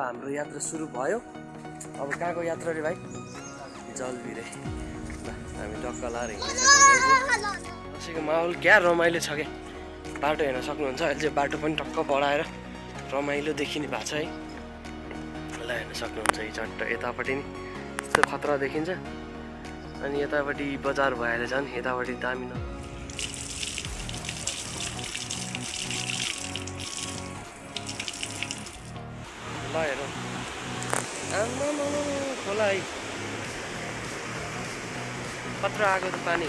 हाम्रो यात्रा सुरु भयो। अब कहाँको यात्रा रे भाइ? जलबिरे। ल हामी टक्क लाएर हिँडिसकेको माहौल क्या रमाइलो छ क्या। बाटो हेर्न सक्नुहुन्छ, अहिले चाहिँ बाटो पनि टक्क बढाएर रमाइलो देखिने भएको छ है। ल हेर्न सक्नुहुन्छ यी चट्ट यतापट्टि नि यस्तो खतरा देखिन्छ, अनि यतापट्टि बजार भएर झन् यतापट्टि दामी न। ल हेरौँ आम्मा खोला है, खतरा आएको त पानी।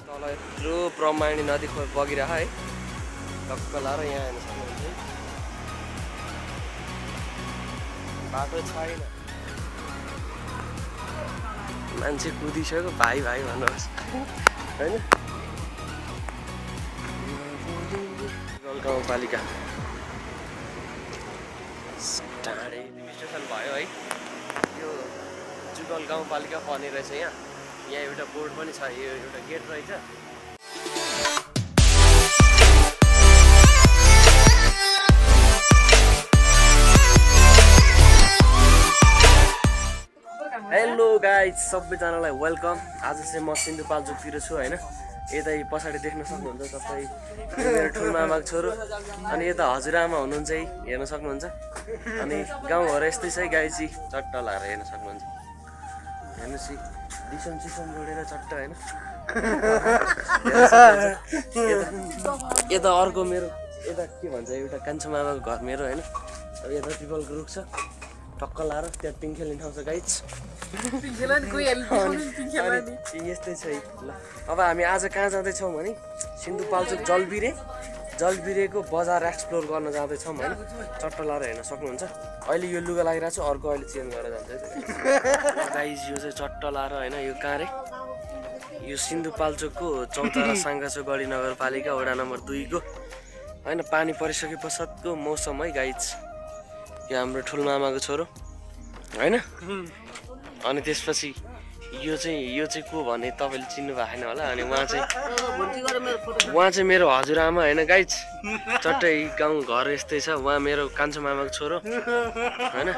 तल यत्रो ब्रह्माणी नदी बगिरह है, टक्क लाएर यहाँ हेर्न सक्नुहुन्छ। बाटो छैन, मान्छे कुदिसक्यो भाइ भाइ भन्नुहोस् होइन। गाउँपालिका टाढै स्टेसन भयो है। यो जुगल गाउँपालिका पर्ने रहेछ। यहाँ एउटा बोर्ड पनि छ, यो एउटा गेट रहेछ। हेलो गाइज, सबैजनालाई वेलकम। आज चाहिँ म सिन्धुपाल्चोकतिर छु होइन। यता पछाडि देख्न सक्नुहुन्छ तपाईँ मेरो ठुल्मामाको छोरो, अनि यता हजुरआमा हुनुहुन्छ है, हेर्न सक्नुहुन्छ। अनि गाउँघर यस्तै छ है गाइजी, चट्ट लाएर हेर्न सक्नुहुन्छ। हेर्नुहोस् दिसम सिसम जोडेर चट्ट होइन। यता अर्को मेरो यता के भन्छ, एउटा कान्छो मामाको घर मेरो होइन। अब यता पिपलको रुख छ, टक्क लाएर त्यहाँ पिङ खेल्ने ठाउँ छ गाइज। यस्तै छ है। ल अब हामी आज कहाँ जाँदैछौँ भने सिन्धुपाल्चोक जलबिरेको बजार एक्सप्लोर गर्न जाँदैछौँ होइन। चट्ट लाएर हेर्न सक्नुहुन्छ। अहिले यो लुगा लगाइरहेको छु, अर्को अहिले चेन्ज गरेर जान्छ गाइज। यो चाहिँ चट्ट लाएर होइन, यो कहाँ रे? यो सिन्धुपाल्चोकको चौतारा साङ्गाचोक गढी नगरपालिका वडा नम्बर 2 को होइन। पानी परिसके पश्चातको मौसम है गाइज। यो हाम्रो ठुल्मामाको छोरो होइन। अनि त्यसपछि यो चाहिँ को भने तपाईँले चिन्नु भएको छैन होला। अनि उहाँ चाहिँ मेरो हजुरआमा होइन गाइज। चट्टै गाउँ घर यस्तै छ। उहाँ मेरो कान्छो मामाको छोरो होइन,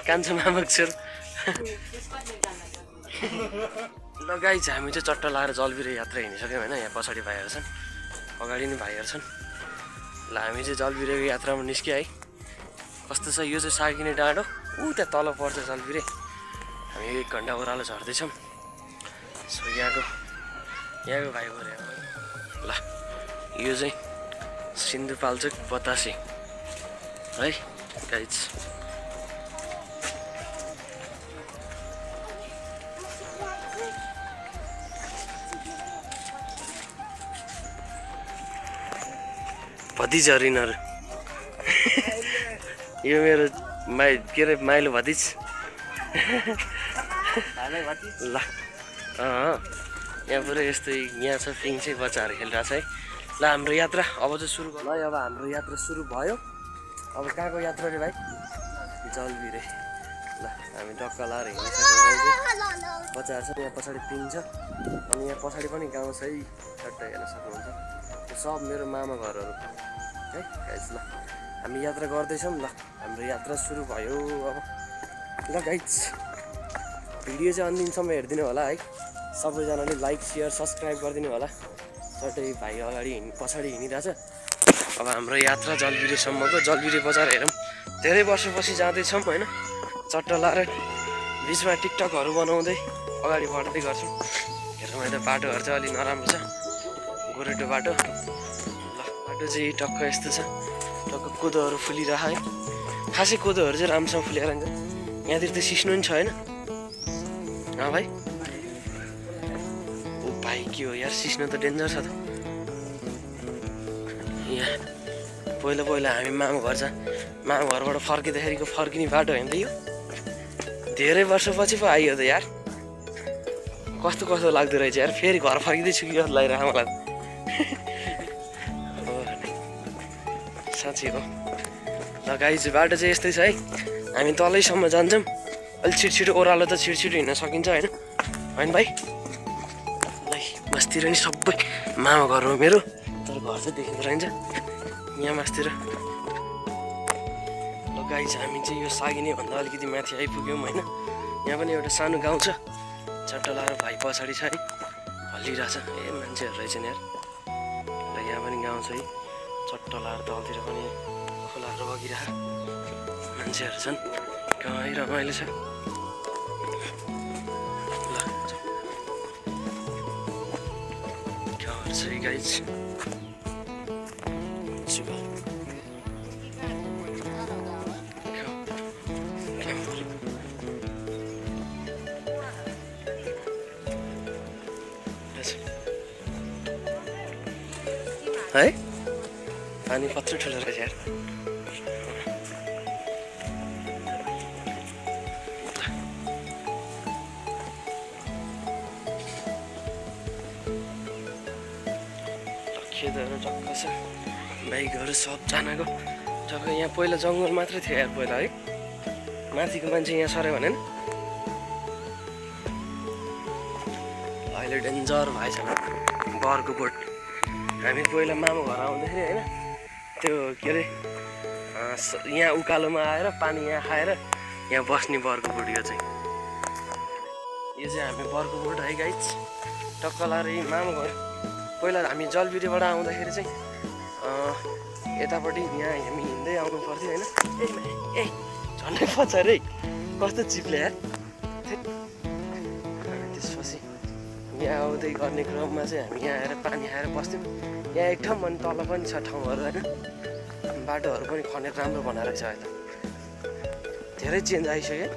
कान्छो मामाको छोरो। ल गाइज हामी चाहिँ चट्ट लाएर जलबिरे यात्रा हिँडिसक्यौँ होइन। यहाँ पछाडि भाइहरू छन्, अगाडि नि भाइहरू छन्। ल हामी चाहिँ जलबिरेको यात्रामा निस्क्यो है। कस्तो छ यो चाहिँ सागिने डाँडो, त्यहाँ तल पर्छ जलबिरे। हामी 1 घन्टा ओह्रालो झर्दैछौँ। सो यहाँको भाइ गरे ल। यो चाहिँ सिन्धुपाल्चोक बतासे है गाइज। भतिजहरिनहरू यो मेरो के अरे माइलो भतिज। ल यहाँ पुरै यस्तै यहाँ छ पिङ चाहिँ बच्चाहरू खेलिरहेको छ है। ल हाम्रो यात्रा अब चाहिँ सुरु गर्नु है। अब हाम्रो यात्रा सुरु भयो। अब कहाँको यात्रा रे भाइ? जलबिरे। ल हामी टक्क लाएर हिँडिसक्यौँ। बच्चाहरू छ यहाँ पछाडि पिङ छ, अनि यहाँ पछाडि पनि गाउँ छ है, चट्ट हेर्न सक्नुहुन्छ। त्यो सब मेरो मामा घरहरू है गाइज। ल हामी यात्रा गर्दैछौँ। ल हाम्रो यात्रा सुरु भयो अब। ल गाइज भिडियो चाहिँ अन्तिमसम्म हेरिदिनु होला है। सबैजनाले लाइक सेयर सब्सक्राइब गरिदिनु होला। चट्टै भाइ अगाडि पछाडि हिँडिरहेछ। अब हाम्रो यात्रा जलबिरेसम्मको, जलबिरे बजार हेरौँ। धेरै वर्षपछि जाँदैछौँ होइन। चट्ट लाएर बिचमा टिकटकहरू बनाउँदै अगाडि बढ्दै गर्छौँ। हेरौँ यता बाटोहरू चाहिँ अलि नराम्रो छ, गोरेटो बाटो। ल बाटो चाहिँ टक्क यस्तो छ, टक्क कोदोहरू फुलिरह है। खासै कोदोहरू चाहिँ राम्रोसँग फुलेर हुन्छ। यहाँतिर त सिस्नो नि छ होइन भाइ? ओ भाइ के हो यार, सिस्नो त डेन्जर छ त। यहाँ पहिला हामी मामा घरबाट फर्किँदाखेरिको फर्किने बाटो होइन त यो। धेरै वर्षपछि पो आइयो त यार। कस्तो कस्तो लाग्दो रहेछ यार फेरि घर फर्किँदैछु कि जस्तो लागिरहेको मलाई साँच्चै हो ल गाइज बाटो चाहिँ यस्तै छ है हामी तलैसम्म जान्छौँ अलिक छिटो ओह्रालो त छिटो हिँड्न सकिन्छ होइन होइन भाइ ल मासतिर नि सबै मामा घर हो मेरो तर घर चाहिँ देखिँदो रहेछ यहाँ मासतिर ल गाइज हामी चाहिँ यो सागिने भन्दा अलिकति माथि आइपुग्यौँ होइन यहाँ पनि एउटा सानो गाउँ छ चट्टा लाएर भाइ पछाडि छ है हल्लिरहेछ ए मान्छेहरू रहेछन् यार र यहाँ पनि गाउँ छ है चट्टा लाएर तलतिर पनि खोलाहरू बगिरह मान्छेहरू छन् गाउँ रमाइलो छ ल गाउँहरू छ है गाइज है पानी कत्रो ठुलो रहेछ यार खेतहरू टक्क छ बाइकहरू सबजनाको टक्क यहाँ पहिला जङ्गल मात्रै थियो यार पहिला है माथिको मान्छे यहाँ सर्यो भने अहिले डेन्जर भएछ बरको बोट हामी पहिला मामा घर आउँदाखेरि होइन त्यो के अरे यहाँ उकालोमा आएर पानी यहाँ खाएर यहाँ बस्ने बरको बोट यो चाहिँ हामी बरको बोट है गाइज टक्क लाएर मामा घर पहिला हामी जलबिरीबाट आउँदाखेरि चाहिँ यतापट्टि यहाँ हामी हिँड्दै आउनु पर्थ्यो होइन ए झन्डै पछाडि कस्तो चिप्ले यार त्यसपछि यहाँ आउँदै गर्ने क्रममा चाहिँ हामी यहाँ आएर पानी खाएर बस्थ्यौँ यहाँ एक ठाउँ अनि तल पनि छ ठाउँहरू होइन बाटोहरू पनि खनेर राम्रो बनाएर छ अहिले धेरै चेन्ज आइसक्यो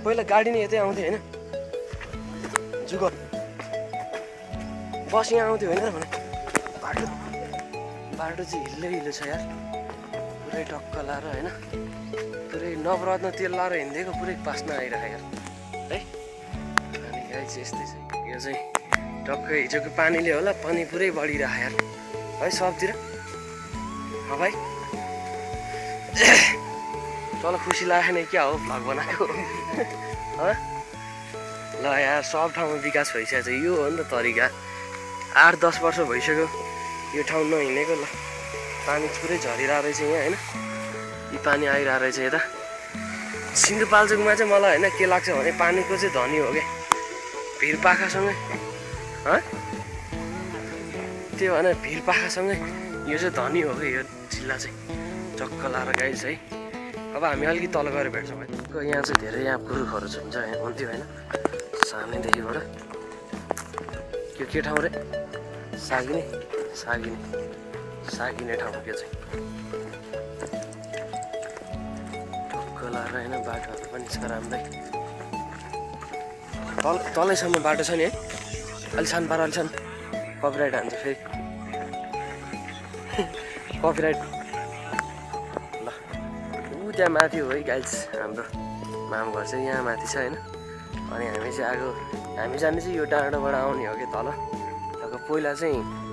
पहिला गाडी नै यतै आउँथ्यो होइन जुगो बस यहाँ आउँथ्यो होइन भने बाटो चाहिँ हिलो छ यार पुरै टक्क लाएर होइन पुरै नवरत्न तेल लाएर हिँडिदिएको पुरै बास्ना आइरहेको यार है अनि गाई चाहिँ यस्तै छ यो चाहिँ टक्कै हिजोको पानीले होला पानी पुरै बढिरहेको यार है सबतिर भाइ तल खुसी लागेन क्या हो भ्लग बनाएको ल यार सब ठाउँमा विकास भइसकेको छ यो हो नि त तरिका 8-10 वर्ष भइसक्यो यो ठाउँ नहिँडेको ल पानी पुरै झरिरहेको रहेछ यहाँ होइन यी पानी आइरहेको रहेछ यता सिन्धुपाल्चोकमा चाहिँ मलाई होइन के लाग्छ भने पानीको चाहिँ धनी हो क्या भिरपाखासँगै त्यो होइन भिरपाखासँगै यो चाहिँ धनी हो कि यो जिल्ला चाहिँ चक्क लाएर गाइस है अब हामी अलिकति तल गएर भेट्छौँ है यहाँ चाहिँ धेरै यहाँ पुरुखहरू हुन्छ हुन्थ्यो होइन सानैदेखिबाट के ठाउँ रे सागिने ठाउँ के चाहिँ टक्क लाएर होइन बाटोहरू पनि छ राम्रै तलैसम्म बाटो छ नि है अलि सानो पार अलि सानो कपिराइट हान्छ फेरि कपिराइट ल त्यहाँ माथि हो है गाइज हाम्रो माम घर चाहिँ यहाँ माथि छ होइन अनि हामी जाने चाहिँ यो डाँडोबाट आउने हो कि तल तब पहिला चाहिँ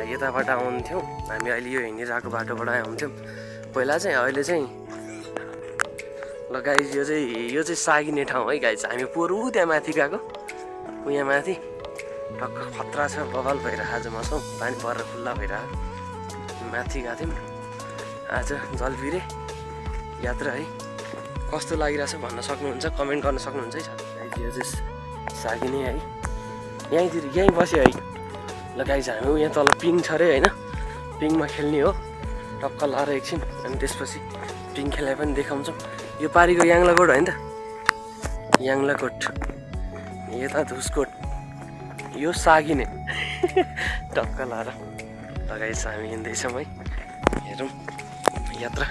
यताबाट आउँथ्यौँ हामी अहिले यो हिँडिरहेको बाटोबाट आउँथ्यौँ पहिला चाहिँ अहिले चाहिँ ल गाइज यो चाहिँ सागिने ठाउँ है गाइज हामी पुरु त्यहाँ माथि गएको यहाँ माथि टक्क खतरा छ बवाल भइरहेको आज मौसम पानी परेर खुल्ला भइरहेको माथि गएको थियौँ आज जलबिरे यात्रा है कस्तो लागिरहेछ भन्न सक्नुहुन्छ कमेन्ट गर्न सक्नुहुन्छ है यो चाहिँ सागिने है यहीँ बस्यो है ल गाइज हामी यहाँ तल पिङ छ अरे होइन पिङमा खेल्ने हो टक्क लाएर एकछिन अनि त्यसपछि पिङ खेलाइ पनि देखाउँछौँ यो पारिको याङ्लाकोट होइन त याङ्लाकोट यता धुसकोट यो सागिने टक्क लाएर ल गाइज हामी हिँड्दैछौँ है हेरौँ यात्रा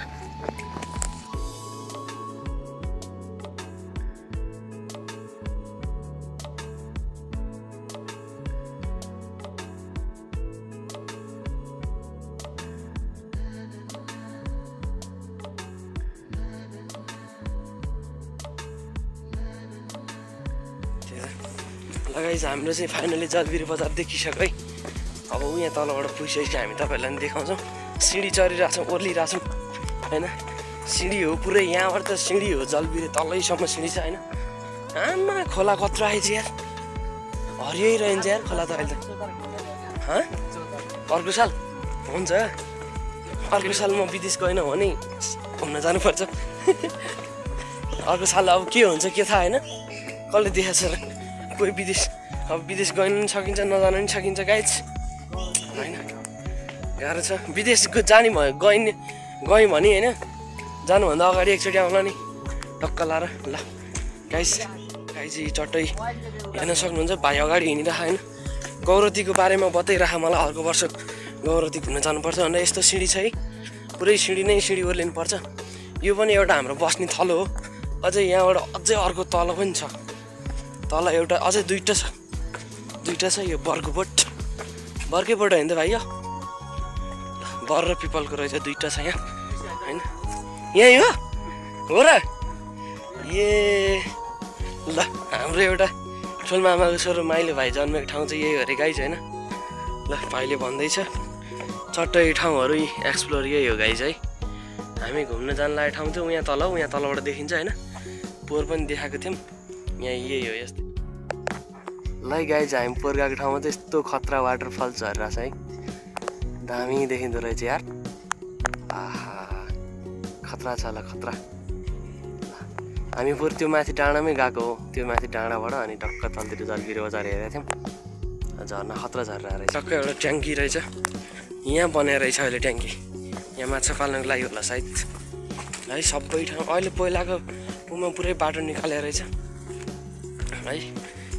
गाइस हाम्रो चाहिँ फाइनली जलबिरी बजार देखिसक्यो है। अब यहाँ तलबाट पुगिसकेपछि हामी तपाईँहरूलाई पनि देखाउँछौँ। सिँढी चढिरहेछौँ, ओर्लिरहेछौँ होइन। सिँढी हो पुरै, यहाँबाट त सिँढी हो जलबिरी तलैसम्म सिँढी छ होइन। आमा खोला कत्रो आएछ यार, हरियै रहन्छ यार खोला त अहिले त। अर्को साल हुन्छ, अर्को साल म विदेश गएन भने घुम्न जानुपर्छ। अर्को साल अब के हुन्छ के थाहा होइन, कसले देखाएको छ र। कोही विदेश अब विदेश गइन पनि सकिन्छ, नजान पनि सकिन्छ गाइज होइन। गाह्रो छ विदेश जाने भयो, गयौँ भने होइन, जानुभन्दा अगाडि एकचोटि आउला नि टक्क लाएर ल। गाइज चट्टै हेर्न सक्नुहुन्छ, भाइ अगाडि हिँडिरह होइन। गौरवतीको बारेमा बताइरह मलाई, अर्को वर्ष गौरवती घुम्न जानुपर्छ भनेर। यस्तो सिँढी छ है, पुरै सिँढी नै सिँढी ओर्लिनुपर्छ। यो पनि एउटा हाम्रो बस्ने थलो हो। अझै यहाँबाट अझै अर्को तल पनि छ, तल एउटा अझै दुईवटा छ। यो बर्को बर्कै बोट होइन त भाइ, यो बर र पिपलको रहेछ, दुईवटा छ यहाँ होइन। यहीँ हो र ए ल। हाम्रो एउटा ठुलमामाको छोरो माइलो भाइ जन्मेको ठाउँ चाहिँ यही हो अरे गाइज होइन। ल भाइले भन्दैछ चट्टै ठाउँहरू एक्सप्लोर यही हो गाइज है। हामी घुम्न जान लागेको ठाउँ चाहिँ उहाँ तलबाट देखिन्छ होइन। पोहोर पनि देखाएको थियौँ, यहाँ यही हो यस्तो। ल गाइज हामी पोहोर गएको ठाउँमा चाहिँ यस्तो खतरा वाटरफल झरिरहेछ है, दामी देखिँदो रहेछ यार। आहा खतरा छ ल खतरा। हामी पोहोर त्यो माथि डाँडामै गएको हो, त्यो माथि डाँडाबाट अनि टक्क तलतिर जलबिरी बजार हेरेको थियौँ। झर्ना खतरा झर्ना रहेछ। टक्क एउटा ट्याङ्की रहेछ यहाँ बनाएर रहेछ अहिले ट्याङ्की, यहाँ माछा पाल्नको लागि होला सायद है। सबै ठाउँ अहिले पहिलाको उमा पुरै बाटो निकालेर रहेछ है।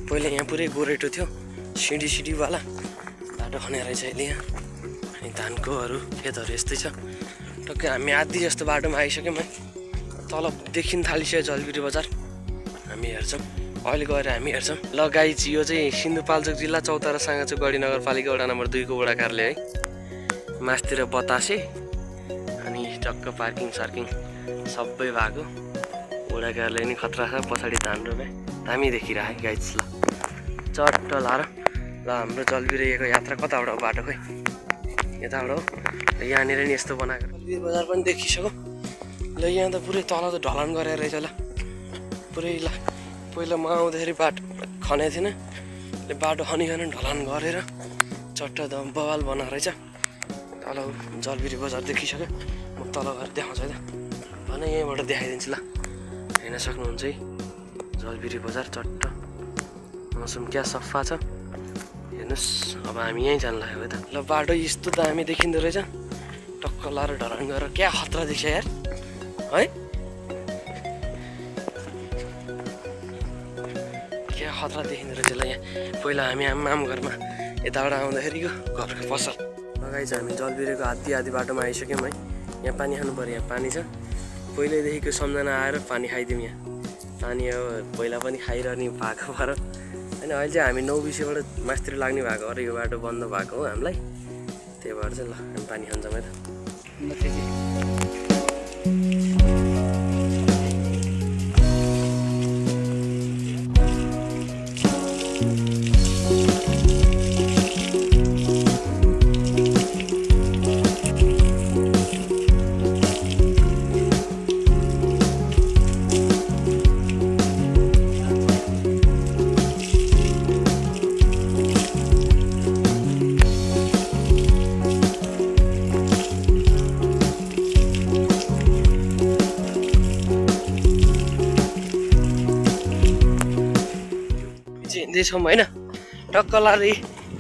पहिला यहाँ पुरै गोरेटो थियो, सिँढीवाला बाटो खनेर रहेछ अहिले यहाँ। अनि धानकोहरू खेतहरू यस्तै छ। टक्कै हामी आधी जस्तो बाटोमा आइसक्यौँ है। तल देखिन थालिसक्यो जलबिरी बजार, हामी हेर्छौँ अहिले गएर हामी हेर्छौँ। ल गाइज यो चाहिँ सिन्धुपाल्चोक जिल्ला चौतारा साँगाचोक गढी नगरपालिका वडा नम्बर 2 को वडा कार्यालय है। मासतिर बतासे अनि टक्क पार्किङ सार्किङ सबै भएको वडा कार्यालय नि खतरा छ। पछाडि धान रोपे दामी देखिरहे गाइज। ल चट्ट लाएर ल हाम्रो जलबिरीको यात्रा कताबाट हो बाटो खोइ, यताबाट हो। यहाँनिर नि यस्तो बनाएको जलबिरी बजार पनि देखिसक्यो। ल यहाँ त पुरै तल त ढलान गरेर रहेछ ल पुरै। ल पहिला म आउँदाखेरि बाटो खनेको थिएन, बाटो खनिकन ढलान गरेर चट्ट बवाल बनाएको रहेछ। तल जलबिरी बजार देखिसक्यो, म तल गएर देखाउँछु है त भने, यहीँबाट देखाइदिन्छु ल। हेर्न सक्नुहुन्छ है जलबिरी बजार चट्ट, मौसम क्या सफा छ हेर्नुहोस्। अब हामी यहीँ जानु लाग्यो है त। ल बाटो यस्तो दामी देखिँदो रहेछ, टक्क लाएर ढलान गरेर क्या खतरा देखियो यार है। क्या खतरा देखिँदो रहेछ ल यहाँ। पहिला हामी मामु घरमा यताबाट आउँदाखेरिको घरको पसल लगाइ चाहिँ हामी जलबिरीको आधी बाटोमा आइसक्यौँ है। यहाँ पानी खानु पऱ्यो, यहाँ पानी छ। पहिल्यैदेखिको सम्झना आएर पानी खाइदिउँ यहाँ। पानी अब पहिला पनि खाइरहने भएको भएर होइन। अहिले चाहिँ हामी 9:20बाट मासतिर लाग्ने भएको अरे यो बाटो बन्द भएको हो हामीलाई, त्यही भएर चाहिँ ल हामी पानी खान्छौँ है त। हिँड्दैछौँ होइन। टक्क लाएर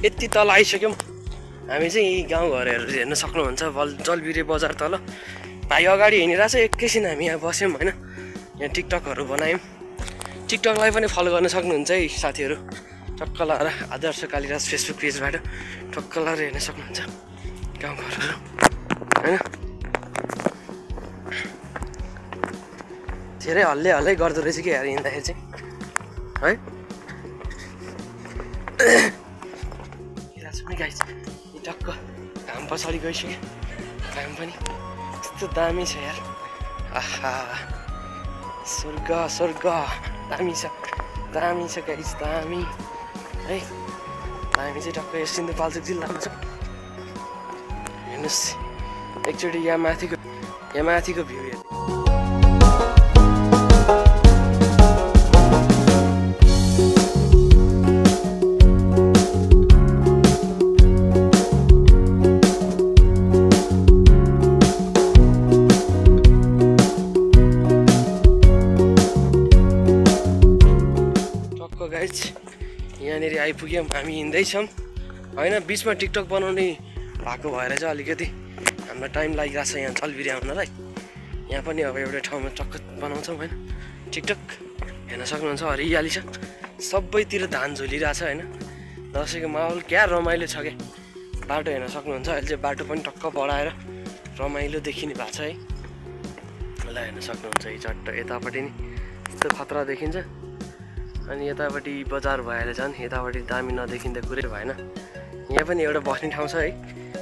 यति तल आइसक्यौँ हामी चाहिँ। यही गाउँघरहरू हेर्न सक्नुहुन्छ, जलबिरी बजार तल भाइ अगाडि हिँडिरहेछ। एकैछिन हामी यहाँ बस्यौँ होइन, यहाँ टिकटकहरू बनायौँ। टिकटकलाई पनि फलो गर्न सक्नुहुन्छ है साथीहरू। टक्क लाएर आदर्श कालिदास फेसबुक पेजबाट टक्क लाएर हेर्न सक्नुहुन्छ गाउँघरहरू होइन। धेरै हल्लै गर्दो रहेछ कि यार हिँड्दाखेरि चाहिँ है। गाइस टक्क घाम पछाडि गइसक्यो, घाम पनि यस्तो दामी छ यार। आहा स्वर्ग दामी छ गाइस दामी। है। हामी चाहिँ टक्कै सिन्धुपाल्चोक जिल्लामा छौँ। हेर्नुहोस् एकचोटि यहाँ माथिको भ्यू हेर्नु। यहाँनिर आइपुग्यौँ हामी हिँड्दैछौँ होइन। बिचमा टिकटक बनाउने भएको भएर चाहिँ अलिकति हामीलाई टाइम लागिरहेको छ यहाँ जलबिरी आउनलाई। यहाँ पनि अब एउटा ठाउँमा टक्क बनाउँछौँ होइन टिकटक। हेर्न सक्नुहुन्छ हरियाली छ, सबैतिर धान झुलिरहेछ होइन। दसैँको माहौल क्या रमाइलो छ क्या। बाटो हेर्न सक्नुहुन्छ, अहिले चाहिँ बाटो पनि टक्क बढाएर रमाइलो देखिने भएको छ है। ल हेर्न सक्नुहुन्छ यो चट्ट यतापट्टि नि यस्तो खतरा देखिन्छ। अनि यतापट्टि बजार भएर झन् यतापट्टि दामी नदेखिँदा कुरै भएन। यहाँ पनि एउटा बस्ने ठाउँ छ है।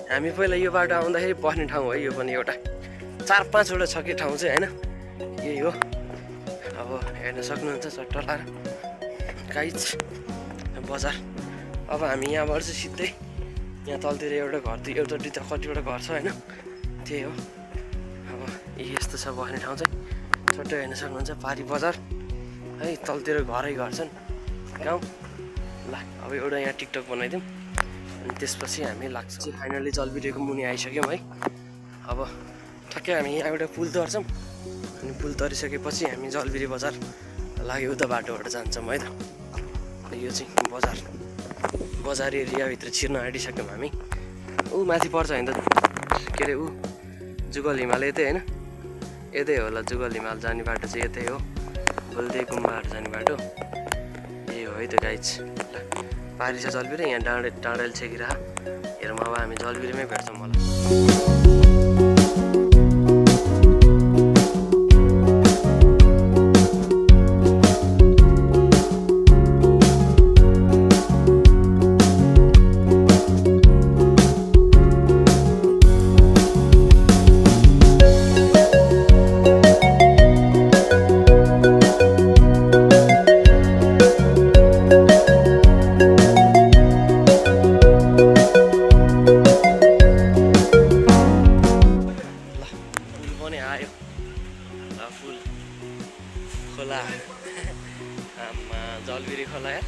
हामी पहिला यो बाटो आउँदाखेरि बस्ने ठाउँ हो यो पनि एउटा 4-5वटा छ कि ठाउँ चाहिँ होइन। यही हो अब हेर्न सक्नुहुन्छ चट्ट लाएर गाइज बजार। अब हामी यहाँबाट चाहिँ सिधै यहाँ तलतिर एउटा घर एउटा दुईवटा कतिवटा घर छ होइन। त्यही हो अब यस्तो छ बस्ने ठाउँ चाहिँ चट्ट हेर्न सक्नुहुन्छ पारी बजार है। तलतिर घरै घर छन् गाउँ। ल अब एउटा यहाँ टिकटक बनाइदिउँ अनि त्यसपछि हामी लाग्छौँ। फाइनली जलबिरीको मुनि आइसक्यौँ है। अब ठ्याक्कै हामी यहाँ एउटा पुल तर्छौँ अनि पुल तरिसकेपछि हामी जलबिरी बजार लाग्यो उता बाटोबाट जान्छौँ है त। यो चाहिँ बजार एरियाभित्र छिर्न आँटिसक्यौँ हामी। ऊ माथि पर्छ होइन त के अरे ऊ जुगल हिमाल यतै होइन। यतै होला जुगल हिमाल जाने बाटो चाहिँ यतै हो। बोल्दै गुम्बाहरू जाने बाटो यही हो है त गाइज। पारी छ जलबिरी यहाँ डाँडेल छेकिरह। हेरौँ अब हामी जलबिरीमै भेट्छौँ मलाई। जलबिरी खोला या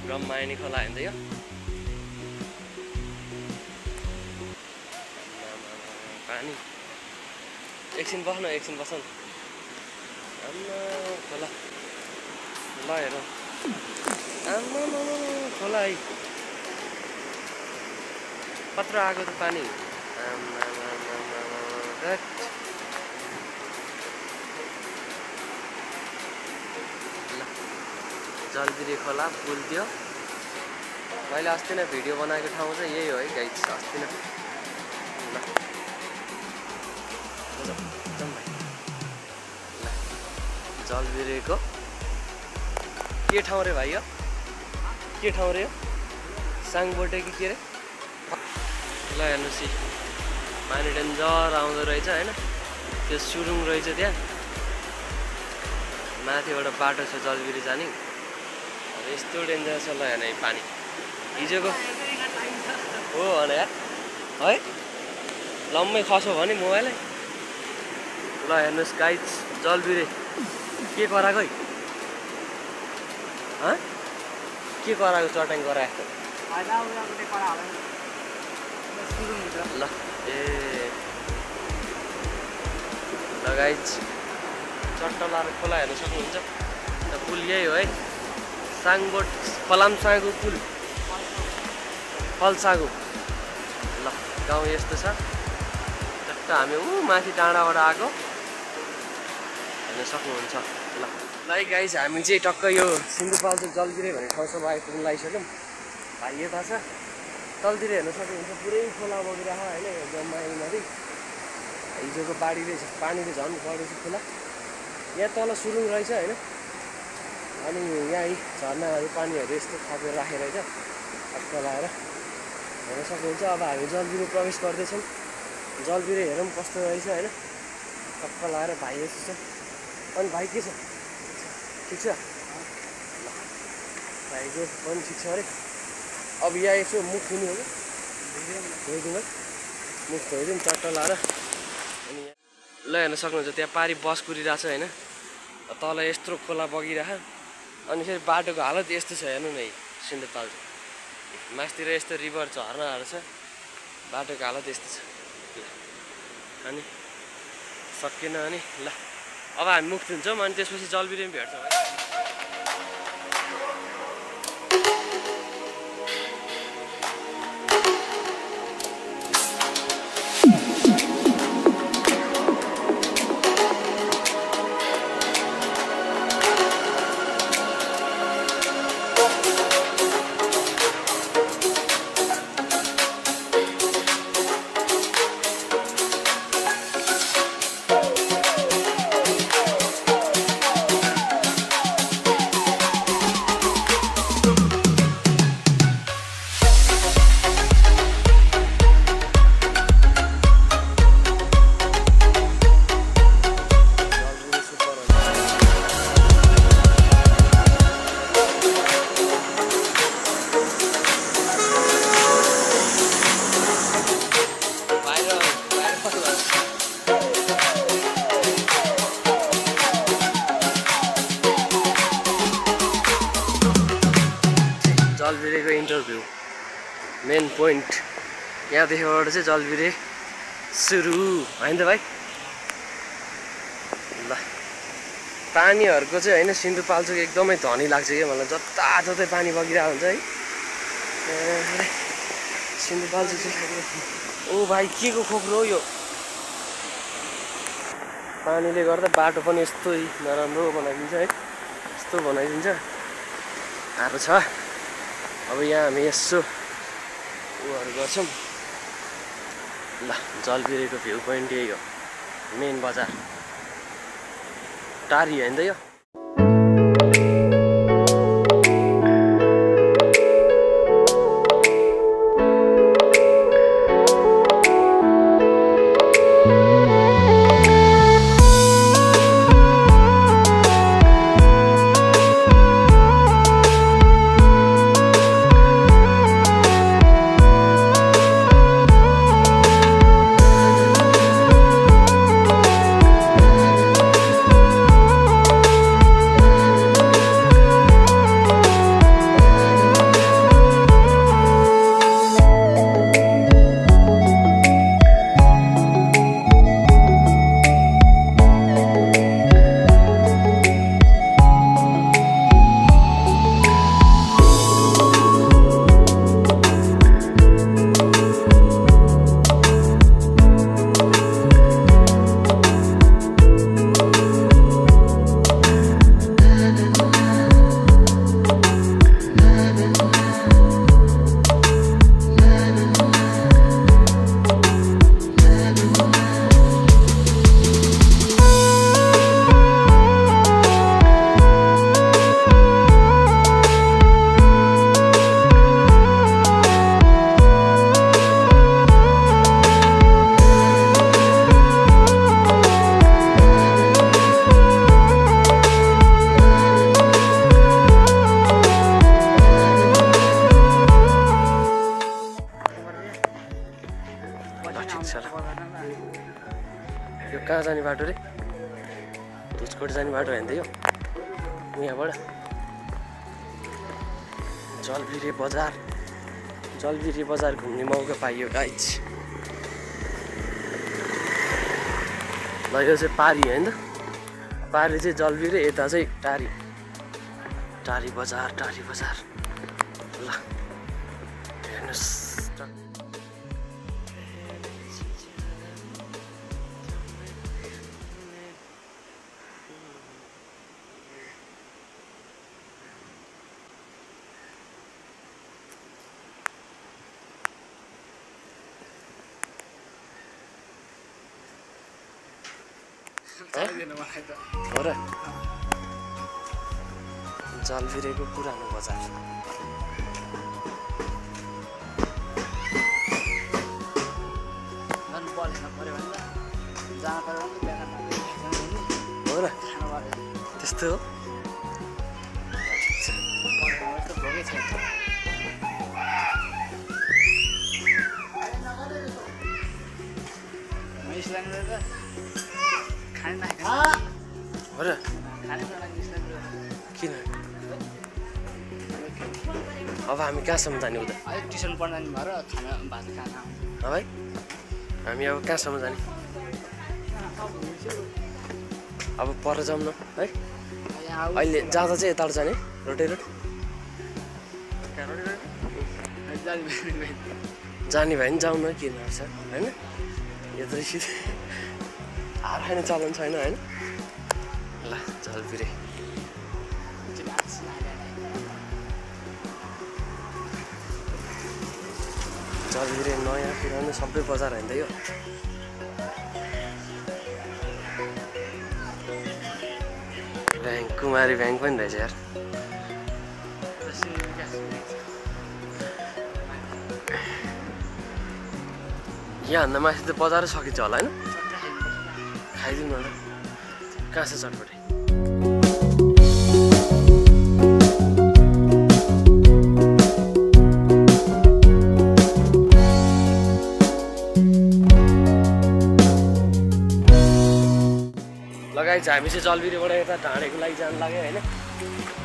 ब्रह्मायणी खोला होइन यो। पानी एकछिन बस्न आम्मा खोला। ल हेरौँ आम्मा खोला है कत्रो आएको त पानी। जलबिरी खोला पुल थियो। मैले अस्ति नै भिडियो बनाएको ठाउँ चाहिँ यही हो है गाइज। अस्ति नै जलबिरीको के ठाउँ रे भाइ यो? के ठाउँ रे यो? साङबोटे कि के रे? ल हेर्नुहोस् पानी डेन्जर आउँदो रहेछ होइन। त्यो सुरुङ रहेछ त्यहाँ माथिबाट बाटो छ जलबिरी जाने। यस्तो डेन्जर छ ल हेर्न है पानी हिजोको हो भने यार है। लम्मै खसो भने मोबाइलै। ल हेर्नुहोस् गाइज जलबिरी के कराएको है? के कराएको चट्याङ गराएको ल ए ल गाइज चट्ट लाएर खोला हेर्न सक्नुहुन्छ। पुल यही हो है साङबोट फलामसागु पुल फलसागु। ल गाउँ यस्तो छ चट्ट हामी माथि डाँडाबाट आएको हेर्न सक्नुहुन्छ। ल गाइज हामी चाहिँ टक्क यो सिन्धुपाल्चोक जलबिरी भन्ने ठाउँसम्म आइपुग्नु लागिसक्यौँ। भाइ यता छ तलतिर हेर्न सक्नुहुन्छ पुरै खोला बगिरहेको होइन। यो ब्रह्मायणी नदी हिजोको बाढीले पानीले झन् बढेको खोला। यहाँ तल सुरुङ रहेछ होइन। अनि यहाँ झर्नाहरू पानीहरू यस्तो थापेर राखेर रहेछ टक्क लाएर हेर्न सक्नुहुन्छ। अब हामी जलबिरी प्रवेश गर्दैछौँ। जलबिरी हेरौँ कस्तो रहेछ होइन। टक्क लाएर भाइ यस्तो छ। अनि भाइ के छ ठिक छ? भाइको पनि ठिक छ अरे। अब यहाँ यसो मुख धुनु हो कि धोइदिउँ है, मुख धोइदिउँ चट्टा लाएर। अनि ल हेर्न सक्नुहुन्छ त्यहाँ पारी बस कुरिरहेको छ होइन, तल यत्रो खोला बगिरह। अनि फेरि बाटोको हालत यस्तो छ हेर्नु न, सिन्धुपाल्चोक मासतिर यस्तो रिभर झर्नाहरू छ, बाटोको हालत यस्तो छ। अनि सकिएन अनि ल अब हामी मुख धुन्छौँ अनि त्यसपछि जलबिरी भेट्छौँ है। जलबिरेको इन्टरभ्यू मेन पोइन्ट यहाँदेखिबाट चाहिँ जलबिरे सुरु होइन त भाइ। ल पानीहरूको चाहिँ होइन सिन्धुपाल्चोक एकदमै धनी लाग्छ क्या मलाई, जताततै पानी बगिरहेको हुन्छ है सिन्धुपाल्चोक चाहिँ। ओ भाइ के को खोक्रो हो यो, पानीले गर्दा बाटो पनि यस्तै नराम्रो बनाइदिन्छ है, यस्तो बनाइदिन्छ गाह्रो छ। अब यहाँ हामी यसो उयोहरू गर्छौँ। ल जलबिरेको भ्यू पोइन्ट यही हो, मेन बजार टारी होइन त यो। यो कहाँ जाने बाटो रे, धुचकोट जाने बाटो होइन त यो। यहाँबाट जलबिरे बजार घुम्ने मौका पाइयो गाइज। ल यो चाहिँ पारी होइन त, पारी चाहिँ जलबिरे, यता चाहिँ टारी बजार। ल हेर्नुहोस् हो र जलबिरेको पुरानो बजार। हो र त्यस्तो हो। भोकै छैन हो र किन अब हामी कहाँसम्म जाने उता ट्युसन पढ्न जाने भएर खाना भात खाना है हामी अब कहाँसम्म जाने अब पर जाउँ न है अहिले जाँदा चाहिँ यताबाट जाने रोटेर जाने भयो भने जाउँ न किन छ होइन यत्रो हार खाने चलन छैन होइन ल झलपिरे झलपिरे नयाँ पुरानो सबै बजार होइन यो ब्याङ्क कुमारी ब्याङ्क पनि रहेछ यार यहाँभन्दा माथि त बजारै सकिन्छ होला होइन खाइदिउँ न ल कहाँ छ चटपटे लगाइन्छ हामी चाहिँ जलबिरीबाट यता ढाँडेको लागि जानु लाग्यो होइन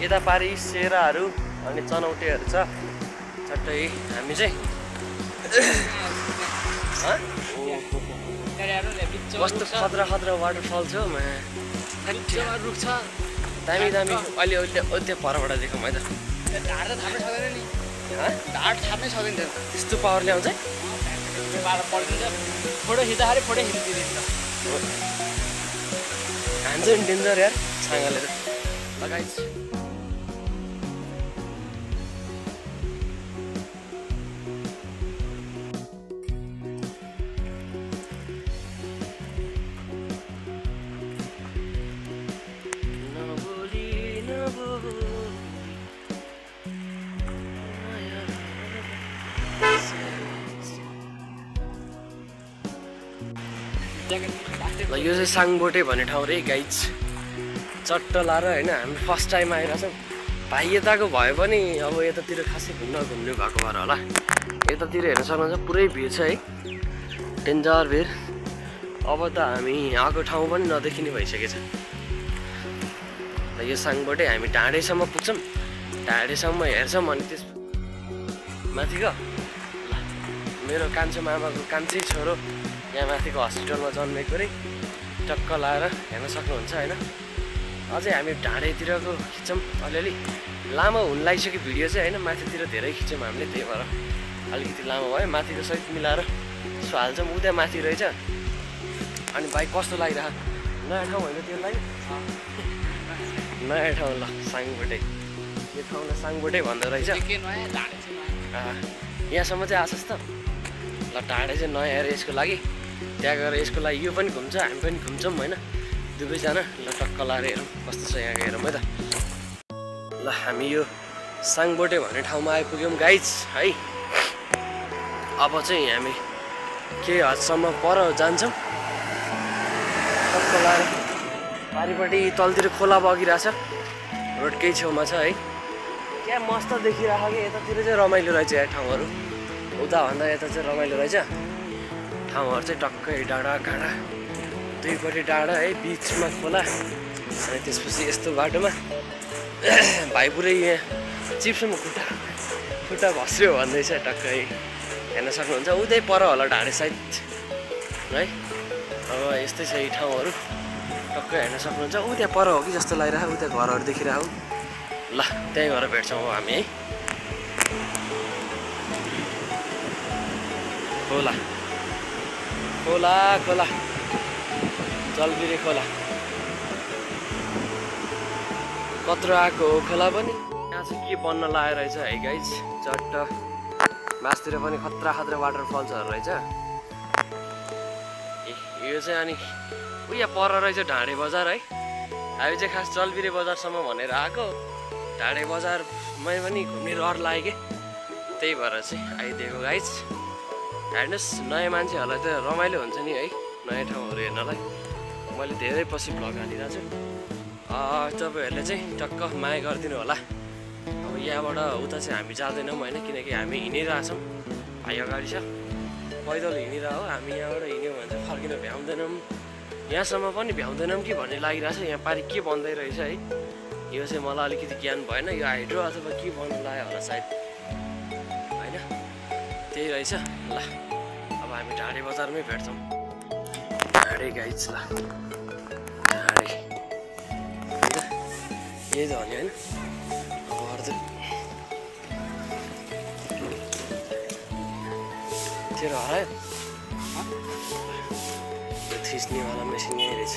यता पारि सेराहरू अनि चनौटेहरू छ चट्टै हामी चाहिँ कस्तो खतरा खतरा वाटरफल छ रुख छ दामी दामी अहिले त्यो परबाट देखौँ है त ढाड त थाप्नै सक्दैन नि ढाड थाप्नै सक्दैन यस्तो पावर ल्याउँछ पढिदिन्छ फोटो खिच्दाखेरि फोटो खिचिदिन्छ हान्छ नि डेन्जर यार छाँगाले त लगाइन्छ ल यो चाहिँ साङबोटे भन्ने ठाउँ रे गाइज चट्ट लाएर होइन हामी फर्स्ट टाइम आइरहेछौँ भाइ यताको भयो पनि अब यतातिर खासै घुम्ने भएको भएर होला यतातिर हेर्न सक्नुहुन्छ पुरै भिड छ है डेन्जर भिड अब त हामी आएको ठाउँ पनि नदेखिने भइसकेछ यो साङबोटे हामी ढाँडेसम्म पुग्छौँ ढाँडेसम्म हेर्छौँ अनि त्यस माथिको मेरो कान्छो मामाको कान्छै छोरो यहाँ माथिको हस्पिटलमा जन्मेको रे टक्क लाएर हेर्न सक्नुहुन्छ होइन अझै हामी ढाँडेतिरको खिच्छौँ अलिअलि लामो हुन लागिसक्यो भिडियो चाहिँ होइन माथितिर धेरै खिच्छौँ हामीले त्यही भएर अलिकति लामो भयो माथिको सहित मिलाएर यसो हाल्छौँ उता माथि रहेछ अनि भाइ कस्तो लागिरहेको नयाँ ठाउँ होइन त्यो लागि नयाँ ठाउँ ल साङबोटे यो ठाउँलाई साङबोटे भन्दो रहेछ यहाँसम्म चाहिँ आछस् त ल ढाँडे चाहिँ नयाँ अरे यसको लागि त्यहाँ गएर यसको लागि यो पनि घुम्छ हामी पनि घुम्छौँ होइन दुवैजना ल टक्क लाएर हेरौँ कस्तो छ यहाँको हेरौँ है त ल हामी यो साङबोटे भन्ने ठाउँमा आइपुग्यौँ गाइज है अब चाहिँ हामी केही हदसम्म पर जान्छौँ टक्क लाएर पारिपट्टि तलतिर खोला बगिरहेछ रोडकै छेउमा छ है क्या मस्त देखिरहेको कि यतातिर चाहिँ रमाइलो रहेछ यहाँ ठाउँहरू उताभन्दा यता चाहिँ रमाइलो रहेछ ठाउँहरू चाहिँ टक्कै डाँडा काँडा दुईपट्टि डाँडा है बिचमा खोला अनि त्यसपछि यस्तो बाटोमा भाइ पुरै यहाँ चिप्समा खुट्टा भस्रियो भन्दैछ टक्कै हेर्न सक्नुहुन्छ उतै पर होला ढाँडे साइड है अब यस्तै छ यी ठाउँहरू टक्कै हेर्न सक्नुहुन्छ ऊ त्यहाँ पर हो कि जस्तो लागिरहेको उता घरहरू देखिरहेको ल त्यहीँ गएर भेट्छौँ अब हामी है खोला खोला खोला जलबिरे खोला कत्रो आएको हो खोला पनि यहाँ चाहिँ के बन्न लागेको रहेछ है गाइज चट्ट मासतिर पनि खतरा खतरा वाटरफल्सहरू रहेछ यो चाहिँ अनि उयो पर रहेछ ढाँडे बजार है हामी चाहिँ खास जलबिरे बजारसम्म भनेर आएको ढाँडे बजारमै पनि घुम्ने रहर लाग्यो कि त्यही भएर चाहिँ आइदिएको गाइज हेर्नुहोस् नयाँ मान्छेहरूलाई त रमाइलो हुन्छ नि है नयाँ ठाउँहरू हेर्नलाई मैले धेरै पछि भ्लग हालिरहेको छु तपाईँहरूले चाहिँ टक्क माया गरिदिनु होला अब यहाँबाट उता चाहिँ हामी जाँदैनौँ होइन, किनकि हामी हिँडिरहेछौँ। भाइ अगाडि छ, पैदल हिँडिरह हो। हामी यहाँबाट हिँड्यौँ भने चाहिँ फर्किन भ्याउँदैनौँ, यहाँसम्म पनि भ्याउँदैनौँ कि भन्ने लागिरहेछ। यहाँ पारि के बन्दै रहेछ है, यो चाहिँ मलाई अलिकति ज्ञान भएन। यो हाइड्रो अथवा के बन्नु लाग्यो होला सायद होइन, त्यही रहेछ। ल अब हामी ढाडे बजारमै भेट्छौँ। ढाडे गाइज, ल ढाडे यही त हो नि होइन। अब अर्को तेरो हरायो, यो थिच्नेवाला मेसिन यहीँ रहेछ।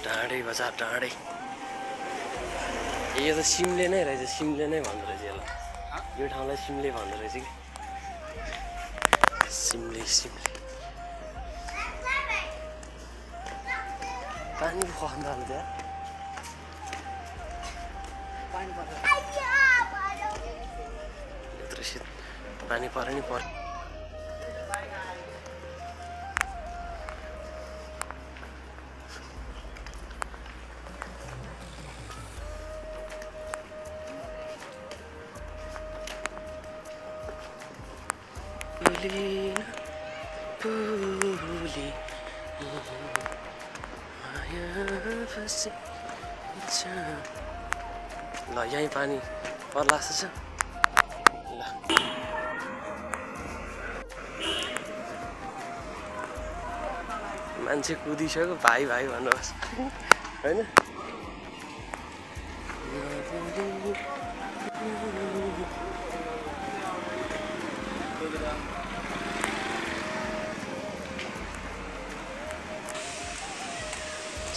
ढाडे बजार, ढाडे। यो त सिमले नै रहेछ, सिमले नै भन्दो रहेछ यसलाई। यो ठाउँलाई सिमले भन्दो रहेछ कि, सिमले सिमले। पानी खुवाउनु थाल्यो त्यहाँ, पानी पऱ्यो नि पऱ्यो। ल यहीँ पानी पर्ला जस्तो छ। ल मान्छे कुदिसक्यो, भाइ भाइ भन्नुहोस् होइन।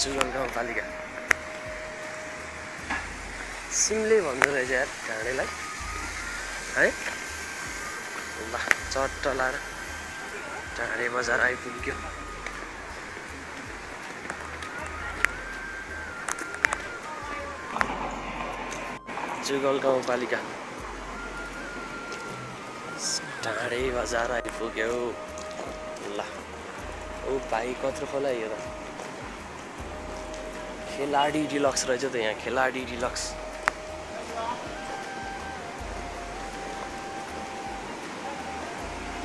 जुगल गाउँपालिका सिमले भन्दो रहेछ यार ढाडेलाई है। ल चट्ट लाएर ढाडे बजार आइपुग्यो। जुगल गाउँपालिका ढाडे बजार आइपुग्यो। ल ओ भाइ कत्रो खोला यो त, खेलाडी डिलक्स रहेछ त यहाँ, खेलाडी डिलक्स।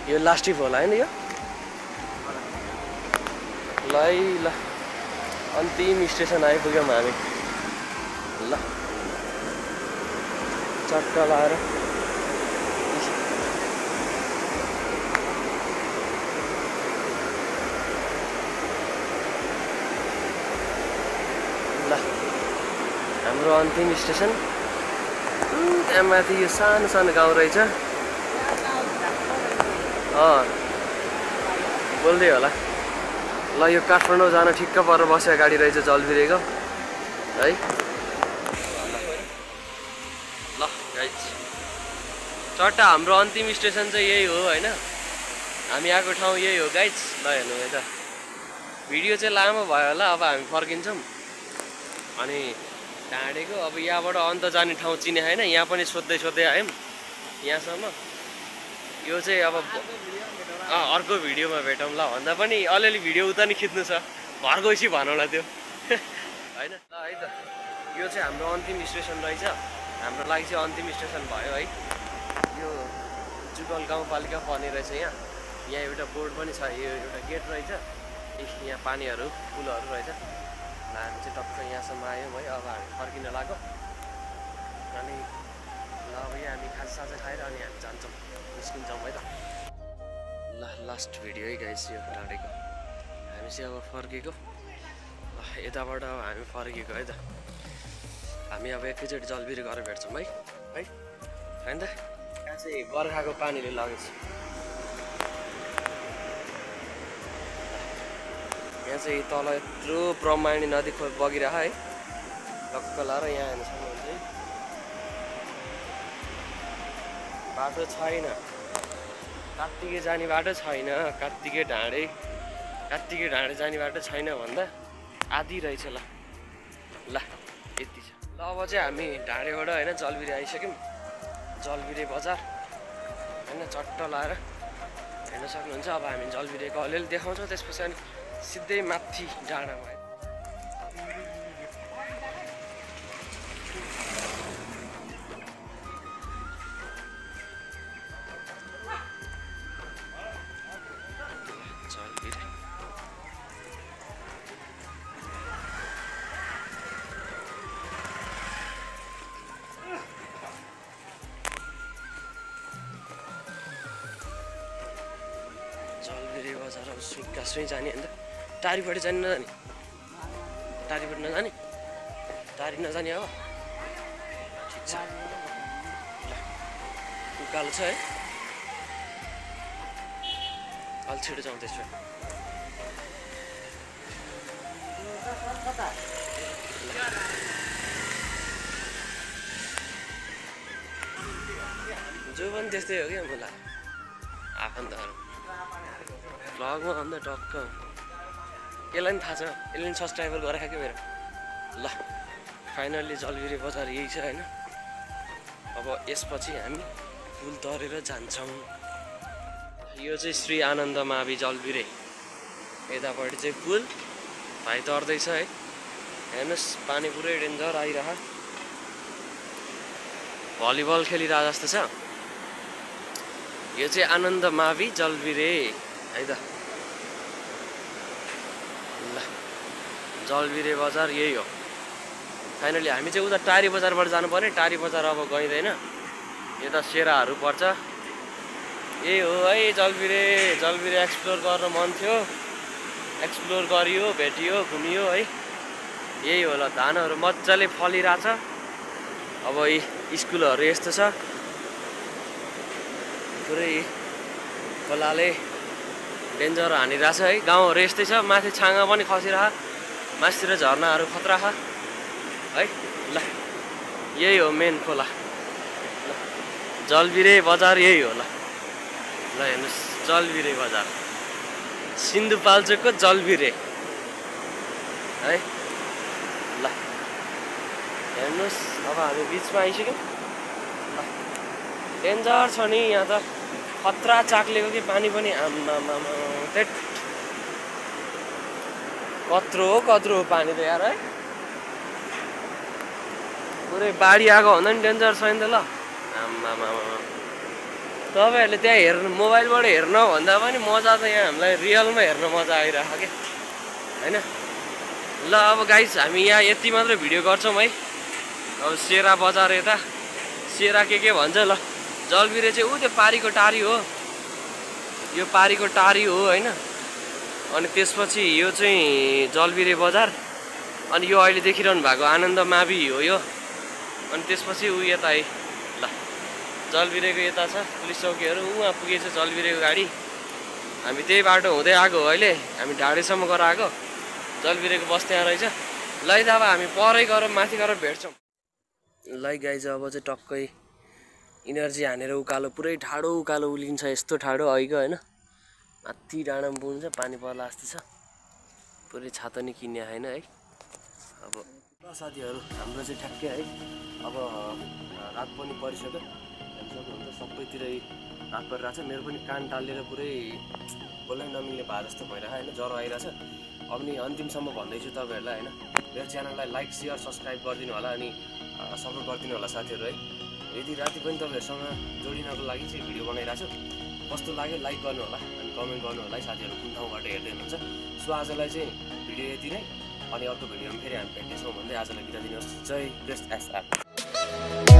यो लास्टिफ होला होइन यो। ल ल अन्तिम स्टेसन आइपुग्यौँ हामी। ल चट्ट लाएर ल हाम्रो अन्तिम स्टेसन। त्यहाँ माथि यो सानो सानो गाउँ रहेछ। बोल्दै होला। ल यो काठमाडौँ जान ठिक्क पर बसेको गाडी रहेछ जलबिरेको है। ल गाइज चट्टा हाम्रो अन्तिम स्टेसन चाहिँ यही हो होइन, हामी आएको ठाउँ यही हो गाइज। ल हेर्नु यता भिडियो चाहिँ लामो भयो होला। अब हामी फर्किन्छौँ अनि ढाडेको अब यहाँबाट अन्त जाने ठाउँ चिने होइन, यहाँ पनि सोध्दै सोध्दै आयौँ यहाँसम्म। यो चाहिँ अब अर्को भिडियोमा भेटौँ ल, भन्दा पनि अलिअलि भिडियो उता नि खिच्नु छ, घर गएपछि भनौँला त्यो होइन। ल है त यो चाहिँ हाम्रो अन्तिम स्टेसन रहेछ, हाम्रो लागि चाहिँ अन्तिम स्टेसन भयो है। यो जुगल गाउँपालिका पर्ने रहेछ यहाँ। यहाँ एउटा बोर्ड पनि छ, यो एउटा गेट रहेछ, यहाँ पानीहरू पुलहरू रहेछ। हामी चाहिँ टक्क यहाँसम्म आयौँ है। अब हामी फर्किन लाग्यो अनि ल अब यहाँ हामी खाजासाजा खाएर अनि हामी जान्छौँ, निस्किन्छौँ है त। ल लास्ट भिडियो है गाइस यो ढाडेको। हामी चाहिँ अब फर्केको, यताबाट हामी फर्केको है त। हामी अब एकैचोटि जलबिरी गएर भेट्छौँ है होइन त। यहाँ चाहिँ बर्खाको पानीले लगेछ। यहाँ चाहिँ तल यत्रो ब्रह्माणी नदी बगिरह है, टक्क लाएर यहाँ हेर्नु सक्नुहुन्छ है। बाटो छैन, कात्तिके जाने बाटो छैन। कात्तिके ढाडे जाने बाटो छैन भन्दा आधी रहेछ। ल ल यति छ। ल अब चाहिँ हामी ढाडेबाट होइन जलबिरी आइसक्यौँ, जलबिरे बजार होइन। चट्ट लाएर हेर्न सक्नुहुन्छ। अब हामी जलबिरेको अलिअलि देखाउँछौँ, त्यसपछि अनि सिधै माथि डाँडामा अब सुइँका सुई जाने अन्त टारीपट्टि जाने नजाने टारीपट्टि नजाने टारी नजाने अब ठिक छ ल उकालो छ है अलि छिटो जाउँ त्यसो जो पनि त्यस्तै हो क्या मलाई आफन्तहरू भ्लगमा अन्त टक्क यसलाई पनि थाहा छ यसले पनि सब्सक्राइबर गराएको क्या मेरो ल फाइनल्ली जलबिरे बजार यही छ होइन अब यसपछि हामी पुल तरेर जान्छौँ यो चाहिँ श्री आनन्द मावि जलबिरे यतापट्टि चाहिँ पुल भाइ तर्दैछ है हेर्नुहोस् पानी पुरै डेन्जर आइरह भलिबल खेलिरह जस्तो छ यो चाहिँ आनन्द मावि जलबिरे है त ल जलबिरे बजार यही हो फाइनली हामी चाहिँ उता टारी बजारबाट जानु पर्ने टारी बजार अब गइँदैन यता सेराहरू पर्छ यही हो है जलबिरे जलबिरे एक्सप्लोर गर्न मन थियो एक्सप्लोर गरियो भेटियो घुमियो है यही हो ल धानहरू मजाले फलिरहेछ अब स्कुलहरू यस्तो छ पुरै खोलाले डेन्जर हानिरहेछ है गाउँहरू यस्तै छ माथि छाँगा पनि खसिरह माथितिर झर्नाहरू खतरा छ है ल यही हो मेन खोला ल जलबिरे बजार यही हो ल ल हेर्नुहोस् जलबिरे बजार सिन्धुपाल्चोकको जलबिरे है ल हेर्नुहोस् अब हामी बिचमा आइसक्यौँ ल डेन्जर छ नि यहाँ त खतरा चाक्लेको कि पानी पनि आम्मामा त्यट कत्रो हो पानी त यार है पुरै बाढी आएको भन्दा नि डेन्जर छ नि त ल आम्मामा तपाईँहरूले त्यहाँ हेर्नु मोबाइलबाट हेर्न भन्दा पनि मजा त यहाँ हामीलाई रियलमा हेर्न मजा आइरहेको क्या होइन ल अब गाइस हामी यहाँ यति मात्र भिडियो गर्छौँ है अब सेरा बजार यता सेरा के भन्छ ल जलबिरे चाहिँ ऊ त्यो पारीको टारी हो यो पारीको टारी हो होइन अनि त्यसपछि यो चाहिँ जलबिरे बजार अनि यो अहिले देखिरहनु भएको आनन्द मावि हो यो अनि त्यसपछि ऊ यता है ल जलबिरेको यता छ पुलिस चौकीहरू उहाँ पुगेछ जलबिरेको गाडी हामी त्यही बाटो हुँदै आएको हो अहिले हामी ढाडेसम्म गएर आएको जलबिरेको बस त्यहाँ रहेछ ल त अब हामी परै गएर माथि गएर भेट्छौँ ल गाइज अब चाहिँ टक्कै इनर्जी हानेर उकालो पुरै ठाडो उकालो उलिन्छ यस्तो ठाडो अहिलेको होइन माथि डाँडामा पुग्छ पानी पर्ला जस्तो छ पुरै छाता नि किन्ने होइन है अब साथीहरू हाम्रो चाहिँ ठ्याक्कै है अब रात पनि परिसक्यो सक्नुहुन्छ सबैतिर रात परिरहेको छ मेरो पनि कान टालेर पुरै बोल्नै नमिल्ने भए जस्तो भइरहेको होइन ज्वरो आइरहेछ अब नि अन्तिमसम्म भन्दैछु तपाईँहरूलाई होइन मेरो च्यानललाई लाइक सेयर सब्सक्राइब गरिदिनु होला अनि सपोर्ट गरिदिनु होला साथीहरू है यदि राति पनि तपाईँहरूसँग जोडिनको लागि चाहिँ भिडियो बनाइरहेको छु कस्तो लाग्यो लाइक गर्नु होला अनि कमेन्ट गर्नु होला है साथीहरू कुन ठाउँबाट हेर्दै हुनुहुन्छ सो आजलाई चाहिँ भिडियो यति नै अनि अर्को भिडियोमा फेरि हामी भेट्नेछौँ भन्दै आजलाई बिदा दिनुहोस् जय बेस्ट एसआर